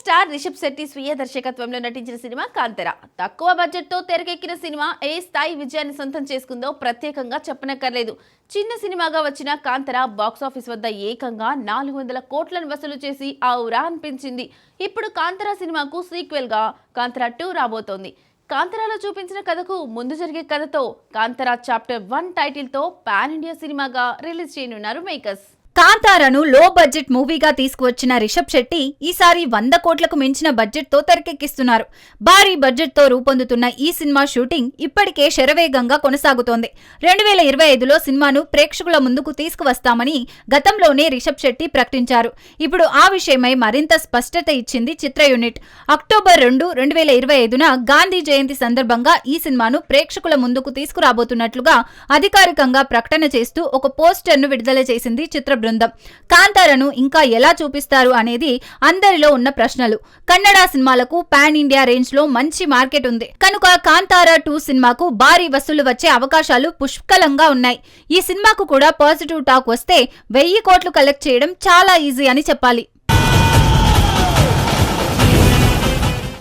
Star Rishabh Shetty స్వీయ దర్శకత్వంలో నటించిన సినిమా కాంతార. తక్కువ బడ్జెట్ తో తెరకెక్కిన సినిమా ఏ స్థాయి విజయాన్ని సొంతం చేసుకుందో ప్రత్యేకంగా చెప్పనక్కర్లేదు. చిన్న సినిమాగా వచ్చిన కాంతార బాక్సాఫీస్ వద్ద ఏకంగా 400 కోట్లను వసూలు చేసి ఔరా అనిపించింది. ఇప్పుడు కాంతార సినిమాకు సీక్వెల్ గా కాంతార 2 రాబోతోంది. కాంతారాలో చూపించిన కథకు ముందు జరిగే కథతో కాంతార చాప్టర్ 1 టైటిల్ తో పాన్ ఇండియా సినిమాగా రిలీజ్ చేయనున్నారు మేకర్స్. కాంతారను లో బడ్జెట్ మూవీగా తీసుకువచ్చిన రిషబ్ శెట్టి ఈసారి 100 కోట్లకు మించిన బడ్జెట్ తో తెరకెక్కిస్తున్నారు. భారీ బడ్జెట్ తో రూపొందుతున్న ఈ సినిమా షూటింగ్ ఇప్పటికే శరవేగంగా కొనసాగుతోంది. 2025లో సినిమాను ప్రేక్షకుల ముందుకు తీసుకువస్తామని గతంలోనే రిషబ్ శెట్టి ప్రకటించారు. ఇప్పుడు ఆ విషయమై మరింత స్పష్టత ఇచ్చింది చిత్ర యూనిట్. అక్టోబర్ 2, 2025న గాంధీ జయంతి సందర్భంగా ఈ సినిమాను ప్రేక్షకుల ముందుకు తీసుకురాబోతున్నట్లుగా అధికారికంగా ప్రకటన చేస్తూ ఒక పోస్టర్ ను విడుదల చేసింది చిత్ర బృందం. కాంతారను ఇంకా ఎలా చూపిస్తారు అనేది అందరిలో ఉన్న ప్రశ్నలు. కన్నడ సినిమాలకు పాన్ ఇండియా రేంజ్ లో మంచి మార్కెట్ ఉంది కనుక కాంతార 2 సినిమాకు భారీ వసూలు వచ్చే అవకాశాలు పుష్కలంగా ఉన్నాయి. ఈ సినిమాకు కూడా పాజిటివ్ టాక్ వస్తే 1000 కోట్లు కలెక్ట్ చేయడం చాలా ఈజీ అని చెప్పాలి.